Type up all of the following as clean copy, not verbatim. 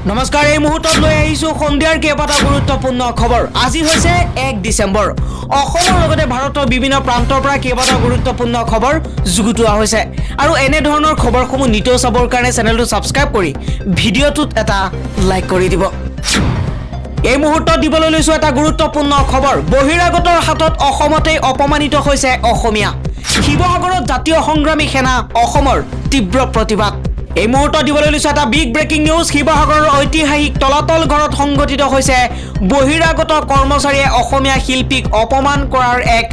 নমস্কাৰ এই মুহূৰ্তত লৈ আহিছো সন্ধিয়াৰ কেইবাটা গুৰুত্বপূৰ্ণ খবৰ আজি হৈছে 1 ডিসেম্বৰ অসমৰ লগতে ভাৰতৰ বিভিন্ন প্ৰান্তৰ পৰা কেইবাটা গুৰুত্বপূৰ্ণ খবৰ যুগুতোৱা হৈছে আৰু এনে ধৰণৰ খবৰসমূহ নিতৌ চাবৰ কাৰণে চেনেলটো সাবস্ক্ৰাইব কৰি ভিডিঅটোত এটা লাইক কৰি দিব এই মুহূৰ্তত দিবলৈ লৈছো এটা গুৰুত্বপূৰ্ণ খবৰ বহিৰাগতৰ হাতত অসমতে অপমানিত হৈছে অসমীয়া শিৱসাগৰত জাতীয় সংগ্ৰামী সেনা অসমৰ তীব্ৰ প্ৰতিবাদ এই মুহূৰ্তত দিবলৈ লৈছো এটা বিগ ব্ৰেকিং নিউজ শিৱসাগৰৰ ঐতিহাসিক তলাতল ঘৰত সংঘটিত হৈছে বহিৰাগত কৰ্মচাৰীয়ে অসমীয়া শিল্পীক অপমান কৰাৰ এক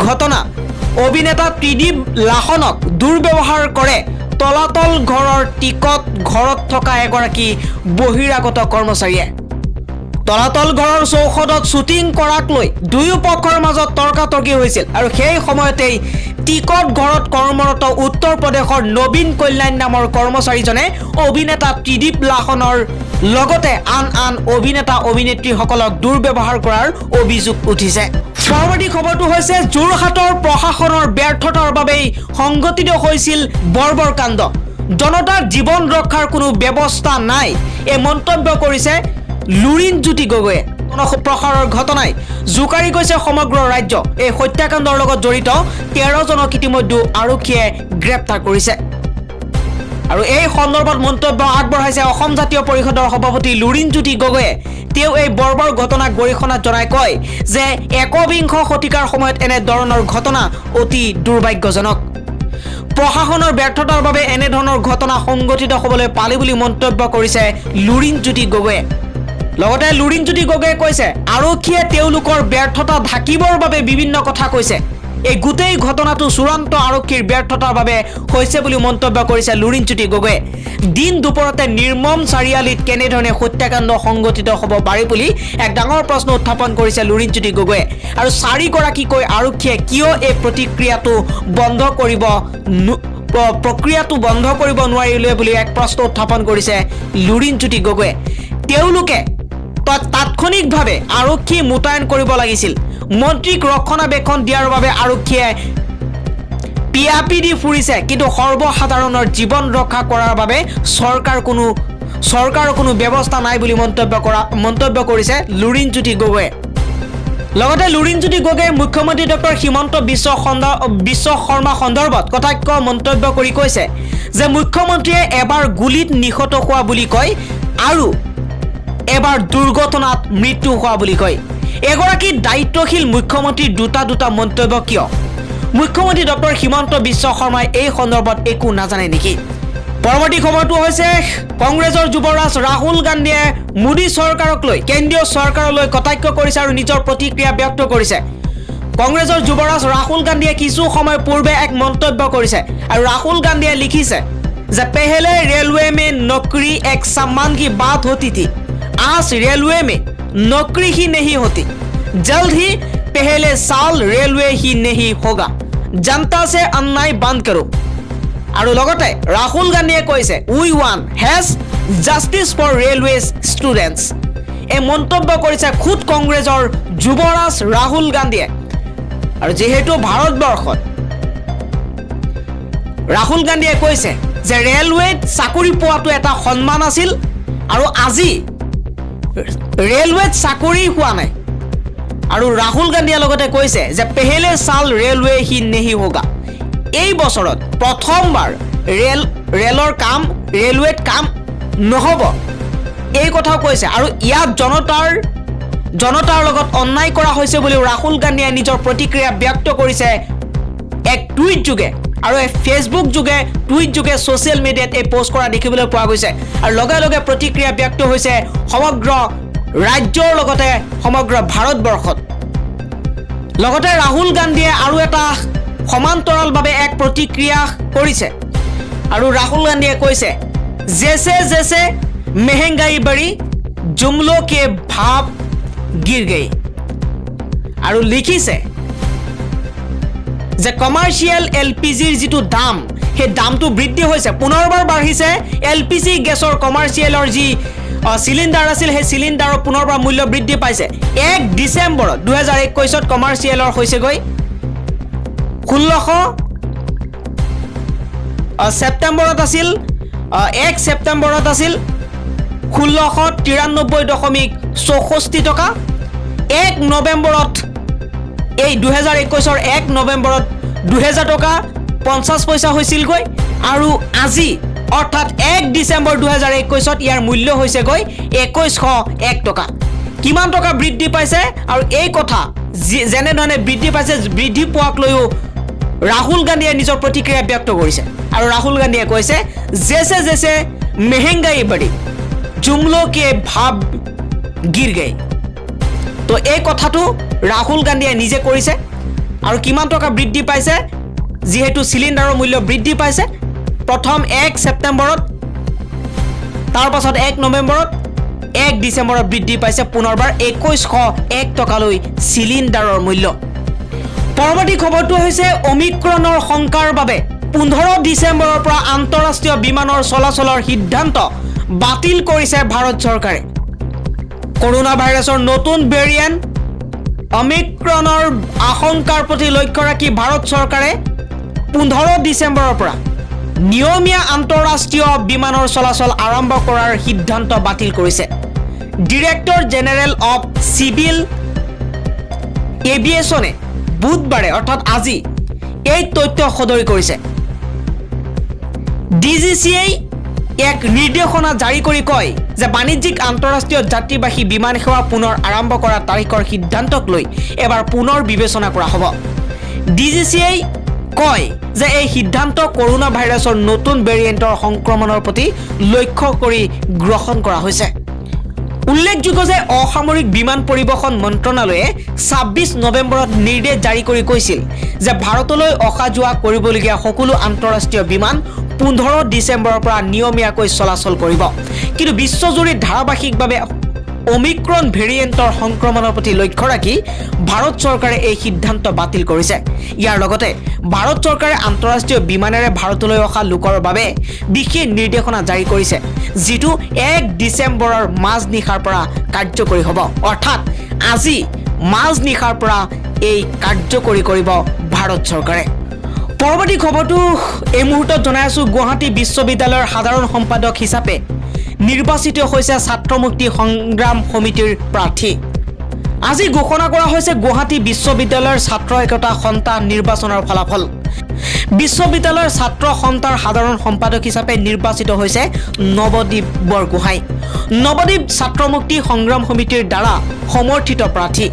ঘটনা অভিনেতা ত্ৰিদীপ লাহনক দুৰ্ব্যৱহাৰ কৰে তলাতল ঘৰৰ টিকট ঘৰত থকা এগৰাকী বহিৰাগত কৰ্মচাৰীয়ে তলাতল ঘৰৰ চৌহদত শুটিং কৰাক লৈ দুয়ো পক্ষৰ মাজত তৰ্কাতৰ্কি হৈছিল আৰু সেই সময়তেই টিকট ঘৰত কৰ্মৰত উত্তৰ প্ৰদেশৰ নবীন কল্যাণ নামৰ কৰ্মচাৰীজনে অভিনেতা ত্ৰিদীপ লাহনৰ লগতে আন অভিনেতা অভিনেত্ৰীসকলক দুৰ্ব্যৱহাৰ কৰাৰ অভিযোগ উঠিছে পৰৱৰ্তী খবৰটো হৈছে যোৰহাটৰ প্ৰশাসনৰ ব্যৰ্থতাৰ বাবেই সংঘটিত হৈছিল বৰ্বৰ কাণ্ড জনতাৰ জীৱন ৰক্ষাৰ কোনো ব্যৱস্থা নাই এই মন্তব্য কৰিছে লুৰিণজ্যোতি গগৈয়ে প্ৰসাৰৰ ঘটনাই জুকাৰি গৈছে সমগ্ৰ ৰাজ্য এই হত্যাকাণ্ডৰ লগত জড়িত 13 জনক ইতিমধ্যে আৰক্ষীয়ে গ্ৰেপ্তাৰ কৰিছে আৰু এই সন্দৰ্ভত মন্তব্য আগবঢ়াইছে অসম জাতীয় পৰিষদৰ সভাপতি লুৰিণজ্যোতি গগৈয়ে তেওঁ এই বৰ্বৰ ঘটনাক গৰিহণা জনাই কয় যে একবিংশ শতিকাৰ সময়ত এনে ধৰণৰ ঘটনা অতি দুৰ্ভাগ্যজনক প্ৰশাসনৰ ব্যৰ্থতাৰ বাবে এনে ধৰণৰ ঘটনা সংঘটিত হ'বলৈ পালে বুলি মন্তব্য কৰিছে লুৰিণজ্যোতি গগৈয়ে লগতে লুৰিণজ্যোতি গগৈয়ে কৈছে আৰক্ষীয়ে তেওঁলোকৰ ব্যৰ্থতা ঢাকিবৰ বাবে বিভিন্ন কথা কৈছে এই গোটেই ঘটনাটো চূড়ান্ত আৰক্ষীৰ ব্যৰ্থতাৰ বাবে হৈছে বুলি মন্তব্য কৰিছে লুৰিণজ্যোতি গগৈয়ে দিন দুপৰতে নিৰ্মম চাৰিআলিত কেনেধৰণে হত্যাকাণ্ড সংঘটিত হ'ব পাৰে বুলি এক ডাঙৰ প্ৰশ্ন উত্থাপন কৰিছে লুৰিণজ্যোতি গগৈয়ে আৰু চাৰিগৰাকীকৈ আৰক্ষীয়ে কিয় এই প্ৰক্ৰিয়াটো বন্ধ কৰিব নোৱাৰিলে বুলি এক প্ৰশ্ন উত্থাপন কৰিছে লুৰিণজ্যোতি গগৈয়ে তেওঁলোকে তাৎক্ষণিকভাৱে আৰক্ষী মোতায়েন কৰিব লাগিছিল মন্ত্ৰীক ৰক্ষণাবেক্ষণ দিয়াৰ বাবে আৰক্ষীয়ে পিয়াপি দি ফুৰিছে কিন্তু সৰ্বসাধাৰণৰ জীৱন ৰক্ষা কৰাৰ বাবে চৰকাৰৰ কোনো ব্যৱস্থা নাই বুলি মন্তব্য কৰিছে লুৰিণজ্যোতি গগৈয়ে লগতে লুৰিণজ্যোতি গগৈয়ে মুখ্যমন্ত্ৰী ডক্টৰ হিমন্ত বিশ্ব শৰ্মা সন্দৰ্ভত কটাক্ষ মন্তব্য কৰি কৈছে যে মুখ্যমন্ত্ৰীয়ে এবাৰ গুলিত নিহত হোৱা বুলি কয় আৰু এবাৰ দুৰ্ঘটনাত মৃত্যু হোৱা বুলি কয় এগৰাকী দায়িত্বশীল মুখ্যমন্ত্ৰীৰ দুটা মন্তব্য কিয় মুখ্যমন্ত্ৰী ডক্টৰ হিমন্ত বিশ্ব শৰ্মাই এই সন্দৰ্ভত একো নাজানে নেকি পৰৱৰ্তী খবৰটো হৈছে কংগ্ৰেছৰ যুৱৰাজ ৰাহুল গান্ধীয়ে মোদী চৰকাৰক লৈ কেন্দ্ৰীয় চৰকাৰলৈ কটাক্ষ কৰিছে আৰু নিজৰ প্ৰতিক্ৰিয়া ব্যক্ত কৰিছে কংগ্ৰেছৰ যুৱৰাজ ৰাহুল গান্ধীয়ে কিছু সময় পূৰ্বে এক মন্তব্য কৰিছে আৰু ৰাহুল গান্ধীয়ে লিখিছে যে পেহলে रेलवे में नौकरी एक सम्मान की बात होती थी आज रेलवे में नौकरी ही नहीं होती जल्द ही पहले साल रेलवे ही नहीं होगा जनता से अन्याय बंद करो আৰু লগতে ৰাহুল গান্ধীয়ে কৈছে we want has justice for railway students এই মন্তব্য কৰিছে খুদ কংগ্ৰেছৰ যুৱৰাজ ৰাহুল গান্ধীয়ে আৰু যেহেতু ভাৰতবৰ্ষত ৰাহুল গান্ধীয়ে কৈছে যে ৰেলৱেত চাকৰি পোৱাটো এটা সন্মান আছিল আৰু আজি ৰেলৱেত চাকৰি হোৱা নাই আৰু ৰাহুল গান্ধীয়ে লগতে কৈছে যে পেহেলে সাল ৰেলৱে হি নেহি হোগা এই বছৰত প্ৰথমবাৰ ৰেলৱেত কাম নহব এই কথা কৈছে আৰু ইয়াত জনতাৰ লগত অন্যায় কৰা হৈছে বুলি ৰাহুল গান্ধীয়ে নিজৰ প্ৰতিক্ৰিয়া ব্যক্ত কৰিছে এক টুইট যোগে আৰু ফেসবুক যোগে টুইট যোগে সোশ্যাল মিডিয়াত এই পোষ্ট কৰা দেখিবলৈ পোৱা গৈছে আৰু লগে লগে প্ৰতিক্ৰিয়া ব্যক্ত হৈছে সমগ্ৰ ৰাজ্যৰ লগতে সমগ্ৰ ভাৰতবৰ্ষত লগতে ৰাহুল গান্ধীয়ে আৰু এটা সমান্তৰালভাৱে এক প্ৰতিক্ৰিয়া কৰিছে আৰু ৰাহুল গান্ধীয়ে কৈছে জেছে महंगाई बढ़ी जुमलों के भाव गिर गई আৰু লিখিছে যে কমাৰ্শিয়াল এলপিজিৰ যেটো দাম হে দামটো বৃদ্ধি হৈছে পুনৰবাৰ বাঢ়িছে এলপিজি গেছৰ কমাৰ্শিয়ালৰ যি সিলিন্ডাৰ আছিল হে সিলিন্ডাৰৰ পুনৰবাৰ মূল্য বৃদ্ধি পাইছে 1 ডিসেম্বৰ 2021 ত কমাৰ্শিয়ালৰ হৈছে গৈ 1600 সেপ্টেম্বৰত আছিল 1 সেপ্টেম্বৰত আছিল 1693.64 টকা 1 নৱেম্বৰত এই 2021 1 নৱেম্বৰত 2000 টকা 50 পইচা হৈছিলগৈ আৰু আজি অৰ্থাৎ 1 ডিসেম্বৰ 2021 ইয়াৰ মূল্য হৈছে গৈ 2101 টকা কিমান টকা বৃদ্ধি পাইছে আৰু এই কথা যেনে ধৰণে বৃদ্ধি পাইছে বৃদ্ধি পোৱাক লৈও राहुल गांधी निजर प्रतिक्रिया व्यक्त करिছে আৰু राहुल गांधी কৈছে जैसे जैसे महंगाई बढ़ी जुमलों के भाव गिर गए तो এই কথাটো राहुल गांधी নিজে কৰিছে আৰু কিমান টকা বৃদ্ধি পাইছে যেহেতু সিলিন্ডাৰৰ মূল্য বৃদ্ধি পাইছে প্ৰথম 1 সেপ্টেম্বৰত তাৰ পাছত 1 নৱেম্বৰত 1 ডিসেম্বৰত বৃদ্ধি পাইছে পুনৰবাৰ 2101 টকালৈ সিলিন্ডাৰৰ মূল্য পৰৱৰ্তী খবৰটো হৈছে ওমিক্ৰনৰ সংকাৰ বাবে 15 ডিসেম্বৰৰ পৰা আন্তঃৰাষ্ট্ৰীয় বিমানৰ চলাচলৰ সিদ্ধান্ত বাতিল কৰিছে ভাৰত চৰকাৰে কৰোনা ভাইৰাছৰ নতুন ভেৰিয়েন্ট ওমিক্ৰনৰ আশংকাৰ প্ৰতি লক্ষ্য ৰাখি ভাৰত চৰকাৰে 15 ডিসেম্বৰৰ পৰা নিয়মীয়া আন্তঃৰাষ্ট্ৰীয় বিমানৰ চলাচল আৰম্ভ কৰাৰ সিদ্ধান্ত বাতিল কৰিছে ডিৰেক্টৰ জেনেৰেল অফ সিভিল এভিয়েশনে বুধবাৰে অৰ্থাৎ আজি এই তথ্য সদৰি কৰিছে ডিজিসিএ এক নিৰ্দেশনা জাৰি কৰি কয় যে বাণিজ্যিক আন্তঃৰাষ্ট্ৰীয় যাত্ৰীবাহী বিমান সেৱা পুনৰ আৰম্ভ কৰা তাৰিখৰ সিদ্ধান্তক লৈ এবাৰ পুনৰ বিবেচনা কৰা হ'ব ডিজিসিএ কয় যে এই সিদ্ধান্ত কৰোনা ভাইৰাছৰ নতুন ভেৰিয়েন্টৰ সংক্ৰমণৰ প্ৰতি লক্ষ্য কৰি গ্ৰহণ কৰা হৈছে উল্লেখযোগ্য যে অসামৰিক বিমান পৰিবহণ মন্ত্ৰণালয়ে 26 নৱেম্বৰত নিৰ্দেশ জাৰি কৰি কৈছিল যে ভাৰতলৈ অহা যোৱা কৰিবলগীয়া সকলো আন্তঃৰাষ্ট্ৰীয় বিমান 15 ডিসেম্বৰৰ পৰা নিয়মীয়াকৈ চলাচল কৰিব কিন্তু বিশ্বজুৰি ধাৰাবাহিকভাৱে ওমিক্ৰন ভেৰিয়েন্টৰ সংক্ৰমণৰ প্ৰতি লক্ষ্য ৰাখি ভাৰত চৰকাৰে এই সিদ্ধান্ত বাতিল কৰিছে ইয়াৰ লগতে ভাৰত চৰকাৰে আন্তঃৰাষ্ট্ৰীয় বিমানেৰে ভাৰতলৈ অহা লোকৰ বাবে বিশেষ নিৰ্দেশনা জাৰি কৰিছে যেটো 1 ডিসেম্বৰৰ মাজনিশাৰ পৰা কাৰ্যকৰী হ'ব অৰ্থাৎ আজি মাজনিশাৰ পৰা এই কাৰ্যকৰী কৰিব ভাৰত চৰকাৰে পৰৱৰ্তী খবৰটো এই মুহূৰ্তত জনাই আছো গুৱাহাটী বিশ্ববিদ্যালয়ৰ সাধাৰণ সম্পাদক হিচাপে নিৰ্বাচিত হৈছে ছাত্ৰ মুক্তি সংগ্ৰাম সমিতিৰ প্ৰাৰ্থী আজি ঘোষণা কৰা হৈছে গুৱাহাটী বিশ্ববিদ্যালয়ৰ ছাত্ৰ একতা সন্তান নিৰ্বাচনৰ ফলাফল বিশ্ববিদ্যালয়ৰ ছাত্ৰ সন্তাৰ সাধাৰণ সম্পাদক হিচাপে নিৰ্বাচিত হৈছে নৱদীপ বৰগোহাঁই নৱদীপ ছাত্ৰ মুক্তি সংগ্ৰাম সমিতিৰ দ্বাৰা সমৰ্থিত প্ৰাৰ্থী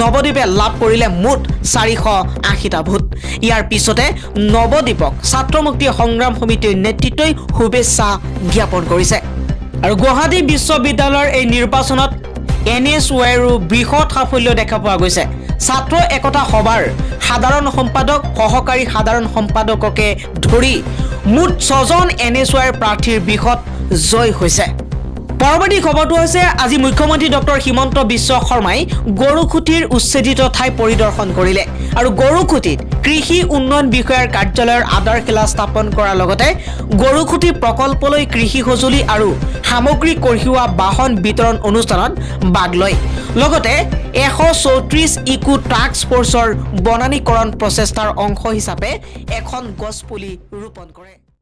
নৱদীপে লাভ কৰিলে মুঠ 480টা ভোট ইয়াৰ পিছতে নৱদীপক ছাত্ৰ মুক্তি সংগ্ৰাম সমিতিৰ নেতৃত্বই শুভেচ্ছা জ্ঞাপন কৰিছে আৰু গুৱাহাটী বিশ্ববিদ্যালয়ৰ এই নিৰ্বাচনত এনএছওৰ বৃহৎ সাফল্য দেখা পোৱা গৈছে ছাত্ৰ একতা সভাৰ সাধাৰণ সম্পাদক সহকাৰী সাধাৰণ সম্পাদককে ধৰি মুঠ 6জন এনএছওৰ প্ৰাৰ্থীৰ বৃহৎ জয় হৈছে পৰৱৰ্তী খবৰটো হৈছে আজি মুখ্যমন্ত্ৰী ডক্টৰ হিমন্ত বিশ্ব শৰ্মাই গৰুখুটিৰ উচ্ছেদিত ঠাই পৰিদৰ্শন কৰিলে আৰু গৰুখুটিত কৃষি উন্নয়ন বিষয়াৰ কাৰ্যালয়ৰ আধাৰশিলা স্থাপন কৰাৰ লগতে গৰুখুটি প্ৰকল্পলৈ কৃষি সঁজুলি আৰু সামগ্ৰী কঢ়িওৱা বাহন বিতৰণ অনুষ্ঠানত ভাগ লয় লগতে 134 ইকো টাস্ক ফৰ্চৰ বনানীকৰণ প্ৰচেষ্টাৰ অংশ হিচাপে এখন গছপুলি ৰোপণ কৰে